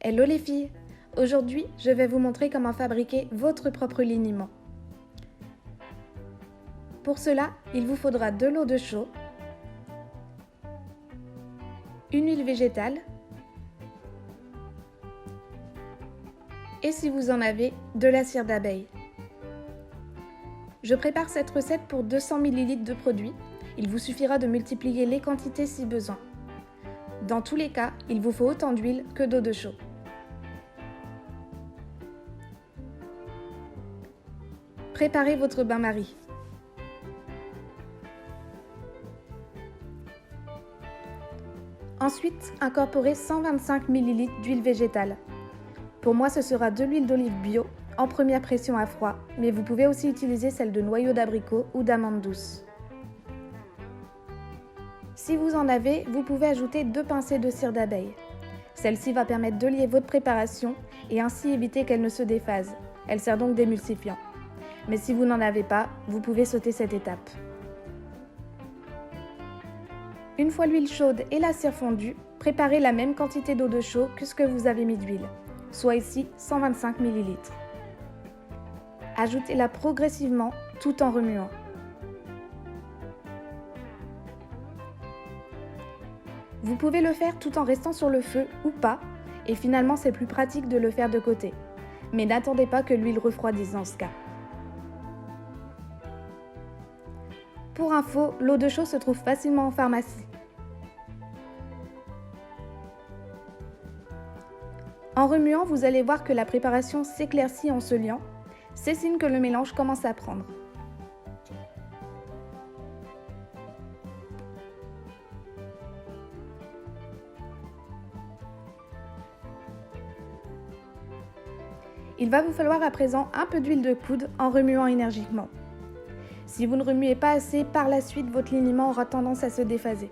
Hello les filles! Aujourd'hui, je vais vous montrer comment fabriquer votre propre liniment. Pour cela, il vous faudra de l'eau de chaux, une huile végétale et si vous en avez, de la cire d'abeille. Je prépare cette recette pour 200 ml de produit. Il vous suffira de multiplier les quantités si besoin. Dans tous les cas, il vous faut autant d'huile que d'eau de chaux. Préparez votre bain-marie. Ensuite, incorporez 125 ml d'huile végétale. Pour moi, ce sera de l'huile d'olive bio en première pression à froid, mais vous pouvez aussi utiliser celle de noyau d'abricot ou d'amande douce. Si vous en avez, vous pouvez ajouter 2 pincées de cire d'abeille. Celle-ci va permettre de lier votre préparation et ainsi éviter qu'elle ne se déphase. Elle sert donc d'émulsifiant. Mais si vous n'en avez pas, vous pouvez sauter cette étape. Une fois l'huile chaude et la cire fondue, préparez la même quantité d'eau de chaux que ce que vous avez mis d'huile, soit ici 125 ml. Ajoutez-la progressivement tout en remuant. Vous pouvez le faire tout en restant sur le feu ou pas, et finalement c'est plus pratique de le faire de côté. Mais n'attendez pas que l'huile refroidisse dans ce cas. Pour info, l'eau de chaux se trouve facilement en pharmacie. En remuant, vous allez voir que la préparation s'éclaircit en se liant. C'est signe que le mélange commence à prendre. Il va vous falloir à présent un peu d'huile de coude en remuant énergiquement. Si vous ne remuez pas assez, par la suite, votre liniment aura tendance à se déphaser.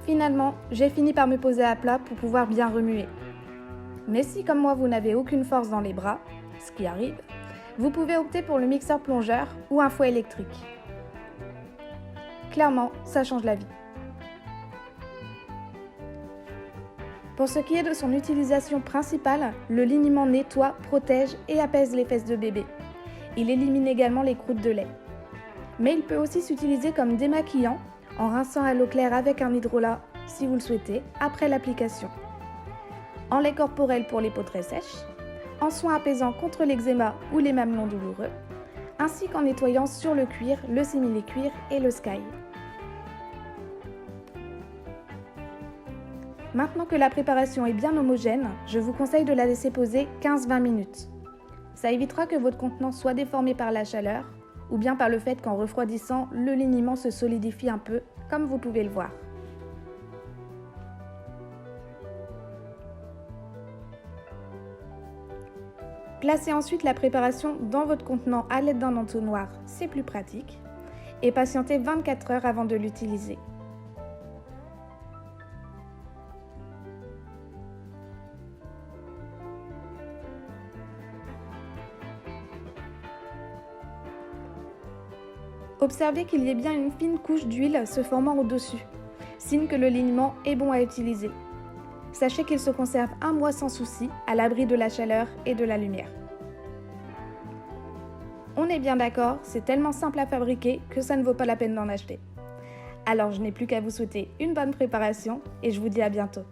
Finalement, j'ai fini par me poser à plat pour pouvoir bien remuer. Mais si, comme moi, vous n'avez aucune force dans les bras, ce qui arrive, vous pouvez opter pour le mixeur plongeur ou un fouet électrique. Clairement, ça change la vie. Pour ce qui est de son utilisation principale, le liniment nettoie, protège et apaise les fesses de bébé. Il élimine également les croûtes de lait. Mais il peut aussi s'utiliser comme démaquillant en rinçant à l'eau claire avec un hydrolat, si vous le souhaitez, après l'application. En lait corporel pour les peaux très sèches, en soin apaisant contre l'eczéma ou les mamelons douloureux, ainsi qu'en nettoyant sur le cuir, le simili-cuir et le sky. Maintenant que la préparation est bien homogène, je vous conseille de la laisser poser 15-20 minutes. Ça évitera que votre contenant soit déformé par la chaleur ou bien par le fait qu'en refroidissant, le liniment se solidifie un peu, comme vous pouvez le voir. Placez ensuite la préparation dans votre contenant à l'aide d'un entonnoir, c'est plus pratique, et patientez 24 heures avant de l'utiliser. Observez qu'il y ait bien une fine couche d'huile se formant au-dessus, signe que le liniment est bon à utiliser. Sachez qu'il se conserve un mois sans souci, à l'abri de la chaleur et de la lumière. On est bien d'accord, c'est tellement simple à fabriquer que ça ne vaut pas la peine d'en acheter. Alors je n'ai plus qu'à vous souhaiter une bonne préparation et je vous dis à bientôt.